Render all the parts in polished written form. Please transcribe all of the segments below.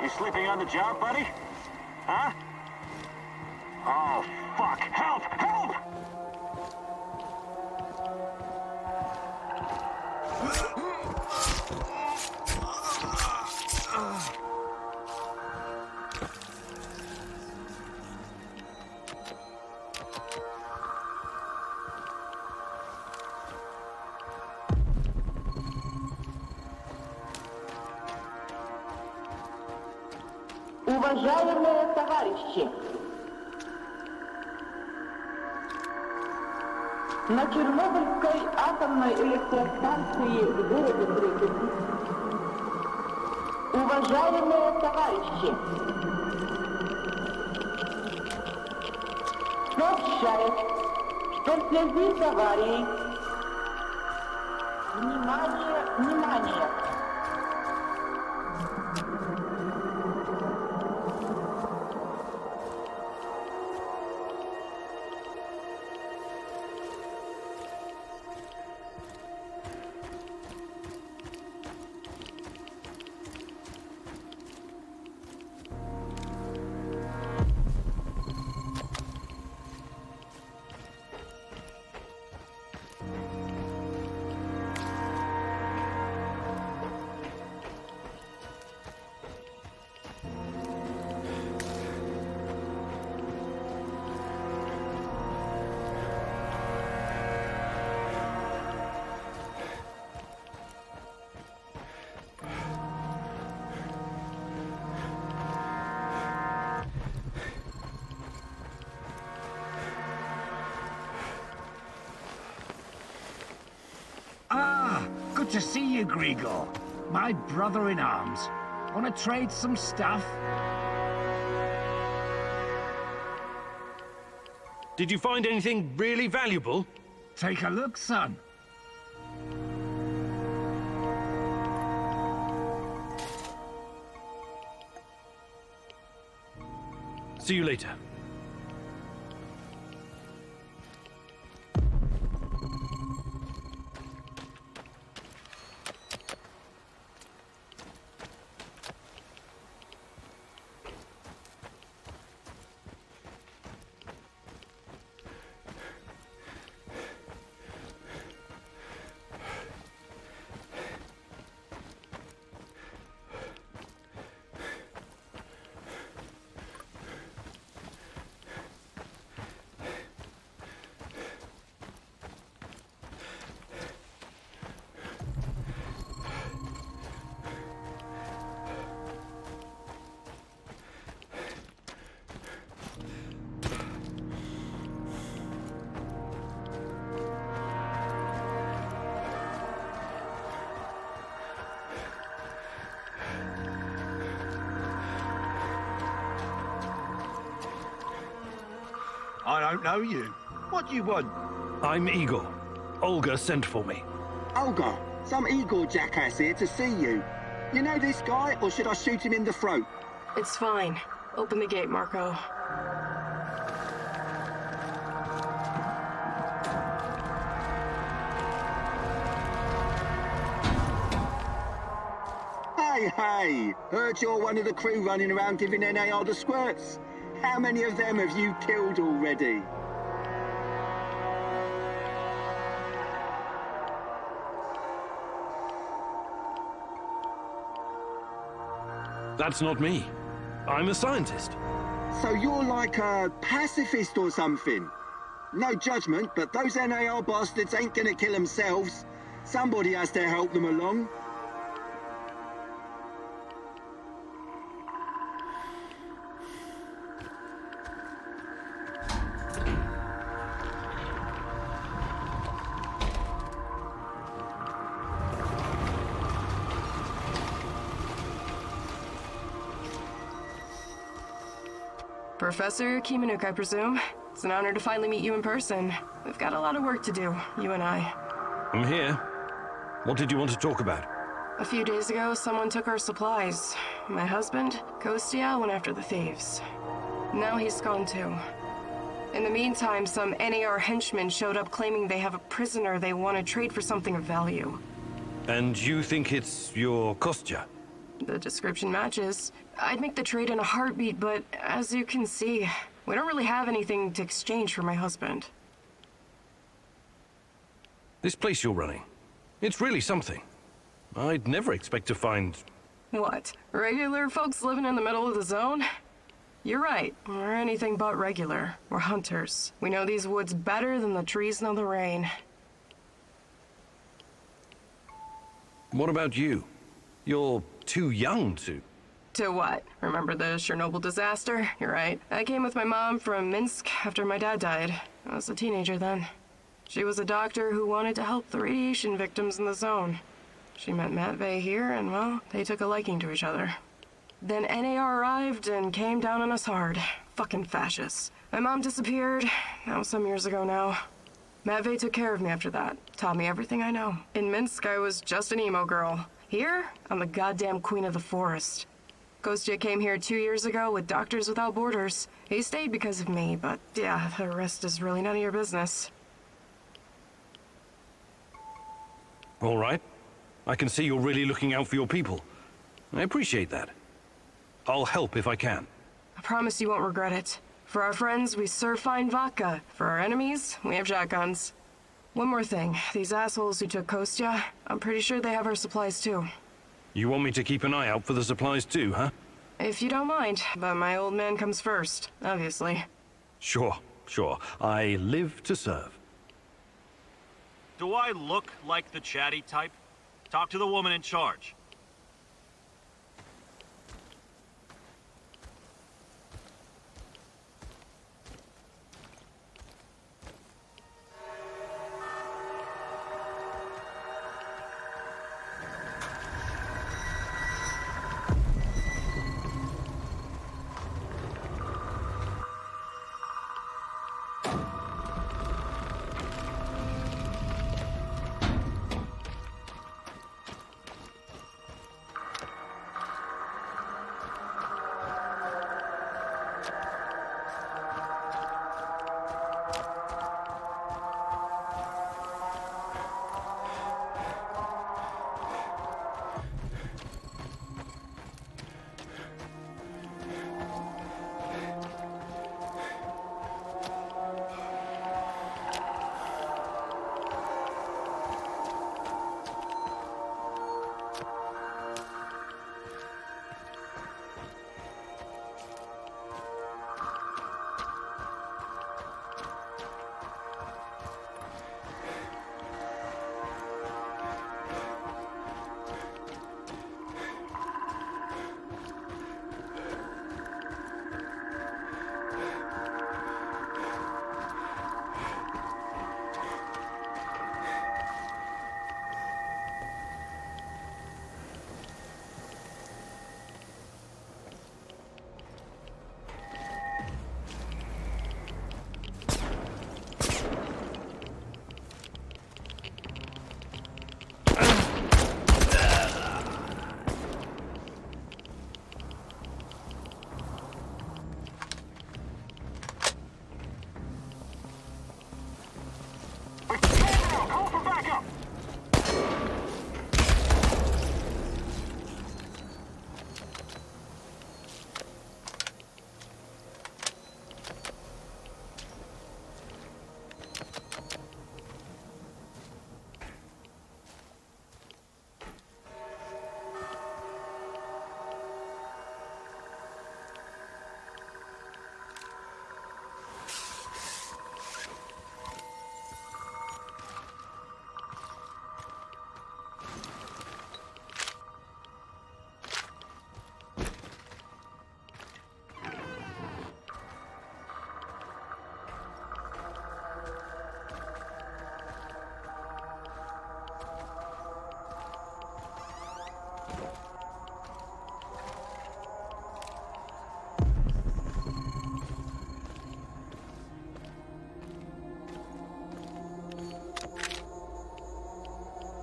You slipping on the job, buddy? Huh? Oh, fuck! Help! Help! Уважаемые товарищи, на Чернобыльской атомной электростанции в городе Припяти, уважаемые товарищи, сообщает, что в связи с аварией, внимание, внимание, Good to see you, Grigor. My brother in arms. Wanna trade some stuff? Did you find anything really valuable? Take a look, son. See you later. I don't know you. What do you want? I'm Igor. Olga sent for me. Olga, some Igor jackass here to see you. You know this guy, or should I shoot him in the throat? It's fine. Open the gate, Marco. Hey, heard you're one of the crew running around giving NAR the squirts. How many of them have you killed already? That's not me. I'm a scientist. So you're like a pacifist or something? No judgment, but those NAR bastards ain't gonna kill themselves. Somebody has to help them along. Professor Kimanuk, I presume. It's an honor to finally meet you in person. We've got a lot of work to do, you and I. I'm here. What did you want to talk about? A few days ago, someone took our supplies. My husband, Kostia, went after the thieves. Now he's gone too. In the meantime, some NAR henchmen showed up claiming they have a prisoner they want to trade for something of value. And you think it's your Kostya? The description matches. I'd make the trade in a heartbeat, but as you can see, we don't really have anything to exchange for my husband. This place you're running, it's really something. I'd never expect to find... What? Regular folks living in the middle of the zone? You're right. We're anything but regular. We're hunters. We know these woods better than the trees know the rain. What about you? You're too young to... To what? Remember the Chernobyl disaster? You're right. I came with my mom from Minsk after my dad died. I was a teenager then. She was a doctor who wanted to help the radiation victims in the zone. She met Matvey here, and well, they took a liking to each other. Then NAR arrived and came down on us hard. Fucking fascists. My mom disappeared. That was some years ago now. Matvey took care of me after that. Taught me everything I know. In Minsk, I was just an emo girl. Here, I'm the goddamn queen of the forest. Kostya came here 2 years ago with Doctors Without Borders. He stayed because of me, but yeah, the rest is really none of your business. All right. I can see you're really looking out for your people. I appreciate that. I'll help if I can. I promise you won't regret it. For our friends, we serve fine vodka. For our enemies, we have shotguns. One more thing. These assholes who took Kostya, I'm pretty sure they have our supplies too. You want me to keep an eye out for the supplies too, huh? If you don't mind, but my old man comes first, obviously. Sure. I live to serve. Do I look like the chatty type? Talk to the woman in charge. Call for backup!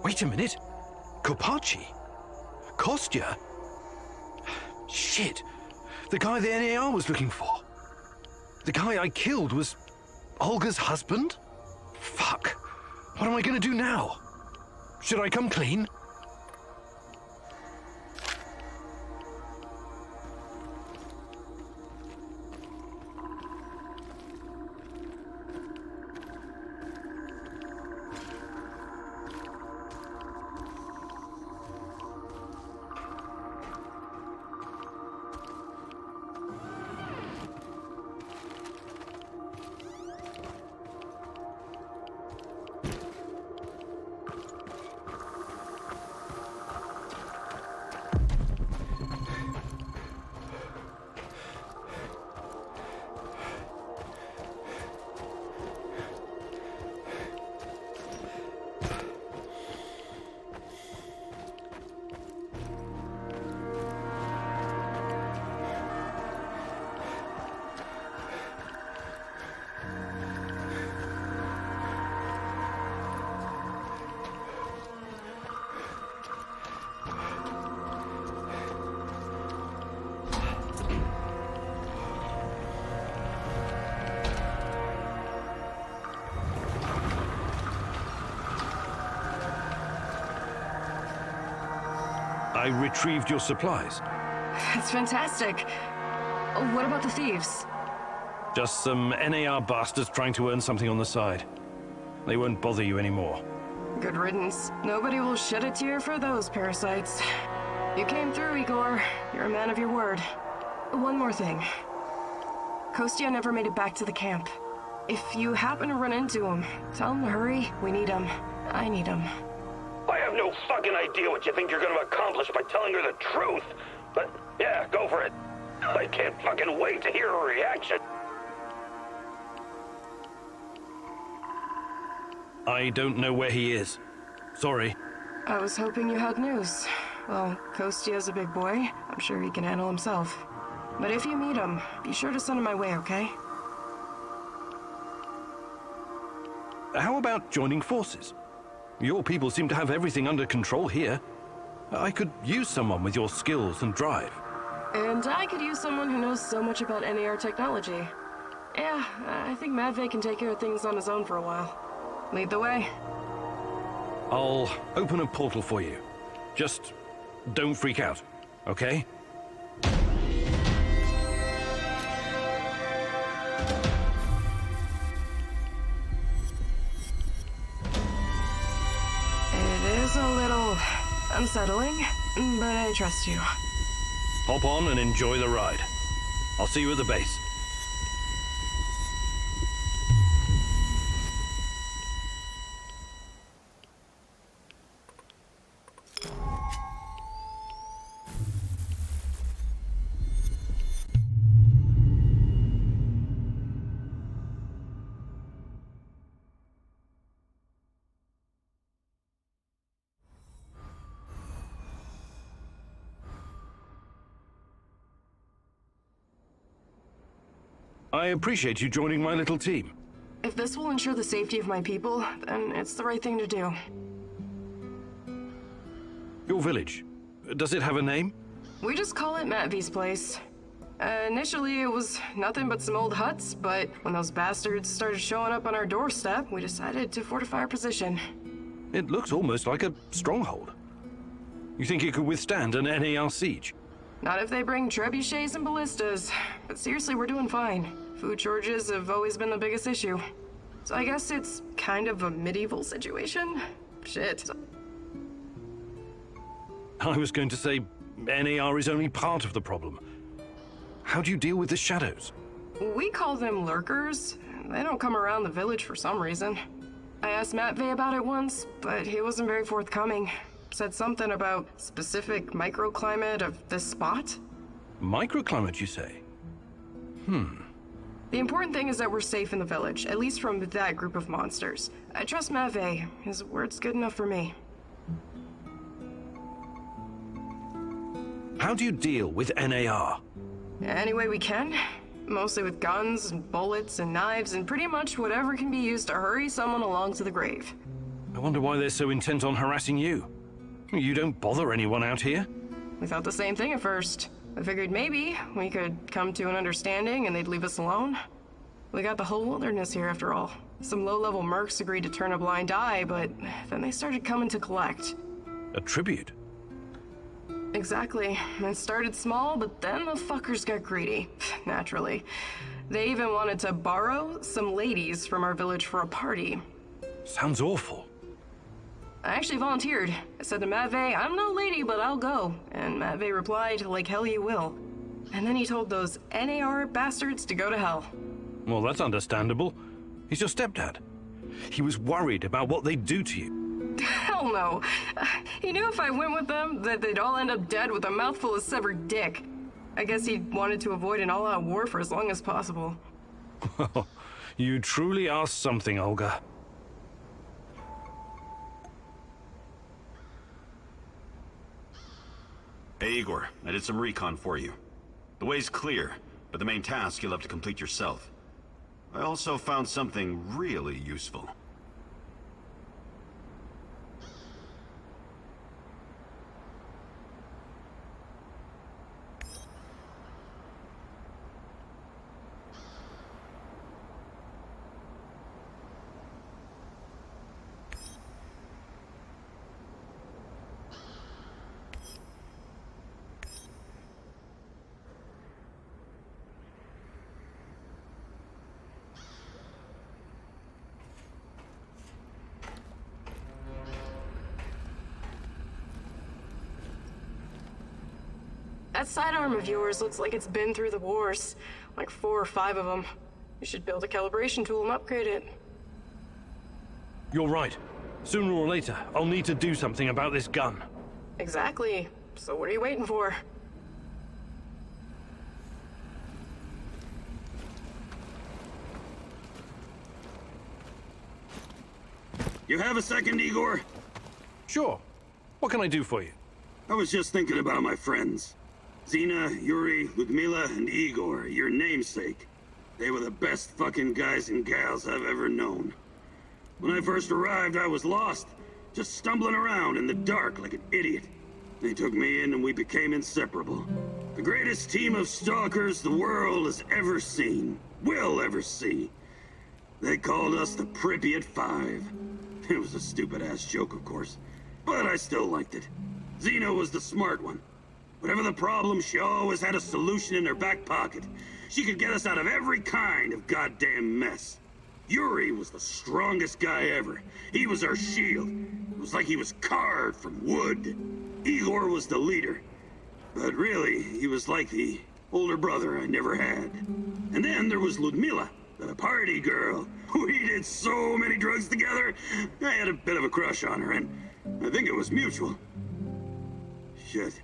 Wait a minute. Kopachi? Kostya? Shit. The guy the NAR was looking for. The guy I killed was Olga's husband? Fuck. What am I gonna do now? Should I come clean? I retrieved your supplies. That's fantastic. What about the thieves? Just some NAR bastards trying to earn something on the side. They won't bother you anymore. Good riddance. Nobody will shed a tear for those parasites. You came through, Igor. You're a man of your word. One more thing. Kostya never made it back to the camp. If you happen to run into him, tell him to hurry. We need him. I need him. I have no fucking idea what you think you're gonna accomplish by telling her the truth. But, yeah, go for it. I can't fucking wait to hear her reaction. I don't know where he is. Sorry. I was hoping you had news. Well, Kostya's a big boy. I'm sure he can handle himself. But if you meet him, be sure to send him my way, okay? How about joining forces? Your people seem to have everything under control here. I could use someone with your skills and drive. And I could use someone who knows so much about NAR technology. Yeah, I think Matvey can take care of things on his own for a while. Lead the way. I'll open a portal for you. Just don't freak out, okay? It is a little unsettling, but I trust you. Hop on and enjoy the ride. I'll see you at the base. I appreciate you joining my little team. If this will ensure the safety of my people, then it's the right thing to do. Your village, does it have a name? We just call it Matvey's place. Initially, it was nothing but some old huts, but when those bastards started showing up on our doorstep, we decided to fortify our position. It looks almost like a stronghold. You think it could withstand an NAR siege? Not if they bring trebuchets and ballistas. But seriously, we're doing fine. Food shortages have always been the biggest issue. So I guess it's kind of a medieval situation? Shit. I was going to say NAR is only part of the problem. How do you deal with the shadows? We call them lurkers. They don't come around the village for some reason. I asked Matvey about it once, but he wasn't very forthcoming. Said something about specific microclimate of this spot. Microclimate, you say? The important thing is that we're safe in the village, at least from that group of monsters. I trust Matvey. His word's good enough for me. How do you deal with NAR? Any way we can. Mostly with guns and bullets and knives and pretty much whatever can be used to hurry someone along to the grave. I wonder why they're so intent on harassing you. You don't bother anyone out here? We thought the same thing at first. I figured maybe we could come to an understanding and they'd leave us alone. We got the whole wilderness here after all. Some low-level mercs agreed to turn a blind eye, but then they started coming to collect. A tribute? Exactly. It started small, but then the fuckers got greedy. Naturally. They even wanted to borrow some ladies from our village for a party. Sounds awful. I actually volunteered. I said to Matvey, I'm no lady, but I'll go. And Matvey replied, like hell you will. And then he told those NAR bastards to go to hell. Well, that's understandable. He's your stepdad. He was worried about what they'd do to you. Hell no. He knew if I went with them, that they'd all end up dead with a mouthful of severed dick. I guess he wanted to avoid an all-out war for as long as possible. You truly are something, Olga. Hey, Igor, I did some recon for you. The way's clear, but the main task you'll have to complete yourself. I also found something really useful. That sidearm of yours looks like it's been through the wars. Like 4 or 5 of them. You should build a calibration tool and upgrade it. You're right. Sooner or later, I'll need to do something about this gun. Exactly. So what are you waiting for? You have a second, Igor? Sure. What can I do for you? I was just thinking about my friends. Zina, Yuri, Ludmila, and Igor, your namesake. They were the best fucking guys and gals I've ever known. When I first arrived, I was lost, just stumbling around in the dark like an idiot. They took me in and we became inseparable. The greatest team of stalkers the world has ever seen, will ever see. They called us the Pripyat 5. It was a stupid-ass joke, of course, but I still liked it. Zina was the smart one. Whatever the problem, she always had a solution in her back pocket. She could get us out of every kind of goddamn mess. Yuri was the strongest guy ever. He was our shield. It was like he was carved from wood. Igor was the leader. But really, he was like the older brother I never had. And then there was Ludmila, the party girl. We did so many drugs together. I had a bit of a crush on her, and I think it was mutual. Shit.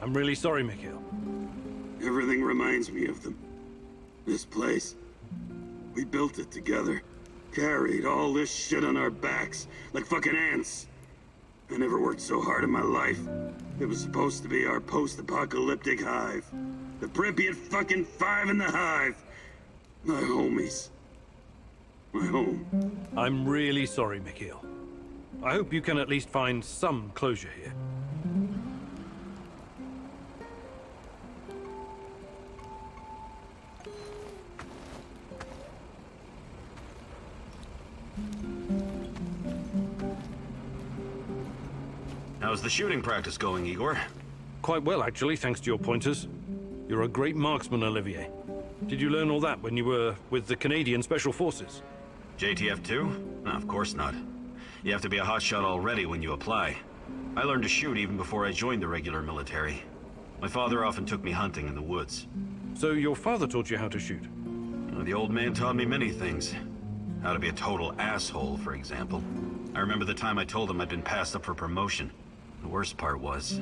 I'm really sorry, Mikhail. Everything reminds me of them. This place. We built it together. Carried all this shit on our backs, like fucking ants. I never worked so hard in my life. It was supposed to be our post-apocalyptic hive. The Pripyat fucking 5 in the hive. My homies. My home. I'm really sorry, Mikhail. I hope you can at least find some closure here. How's the shooting practice going, Igor? Quite well, actually, thanks to your pointers. You're a great marksman, Olivier. Did you learn all that when you were with the Canadian Special Forces? JTF-2? No, of course not. You have to be a hotshot already when you apply. I learned to shoot even before I joined the regular military. My father often took me hunting in the woods. So your father taught you how to shoot? The old man taught me many things. How to be a total asshole, for example. I remember the time I told him I'd been passed up for promotion. The worst part was,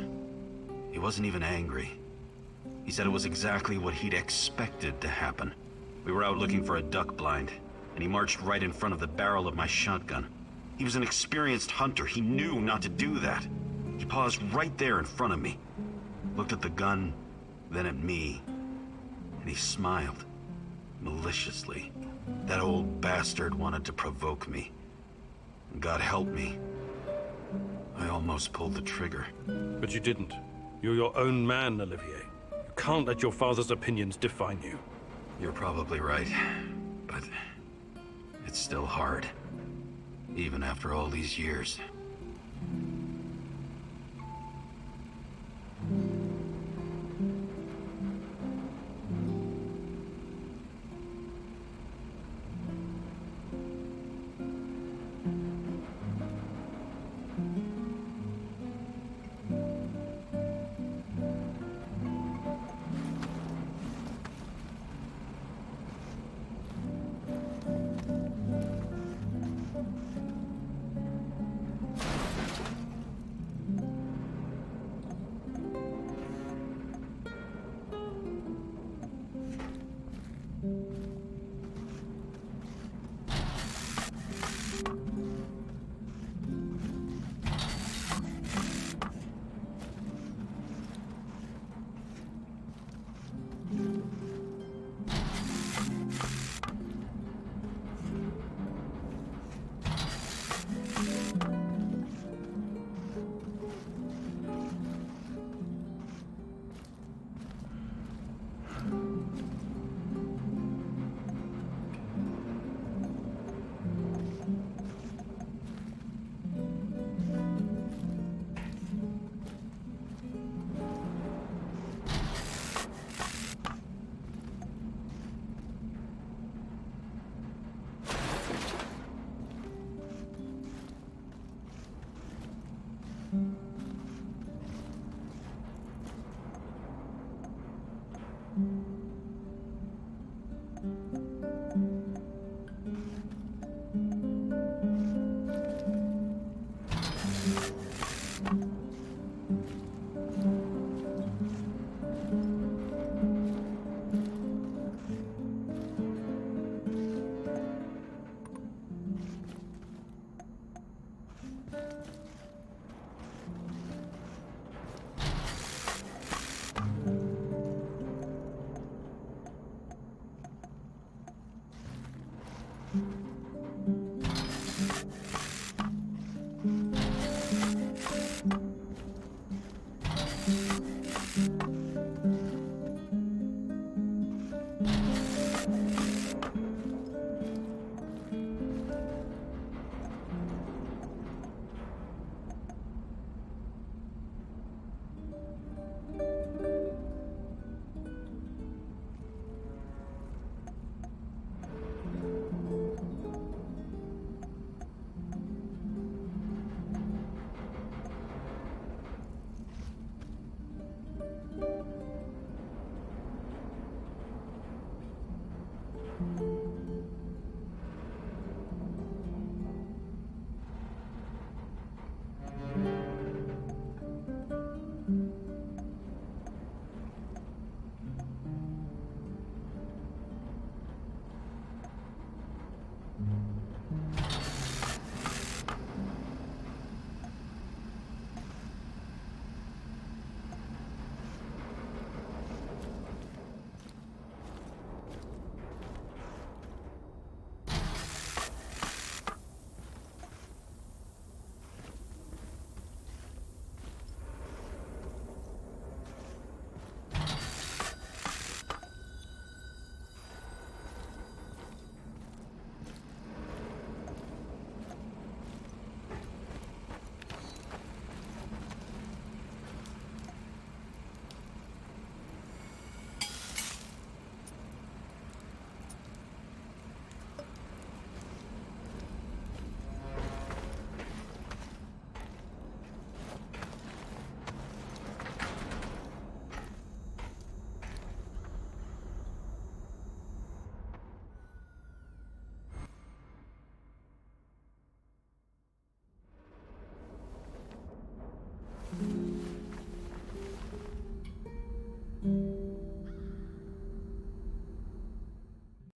he wasn't even angry. He said it was exactly what he'd expected to happen. We were out looking for a duck blind, and he marched right in front of the barrel of my shotgun. He was an experienced hunter. He knew not to do that. He paused right there in front of me, looked at the gun, then at me, and he smiled, maliciously. That old bastard wanted to provoke me. God help me. I almost pulled the trigger. But you didn't. You're your own man, Olivier. You can't let your father's opinions define you. You're probably right, but it's still hard, even after all these years.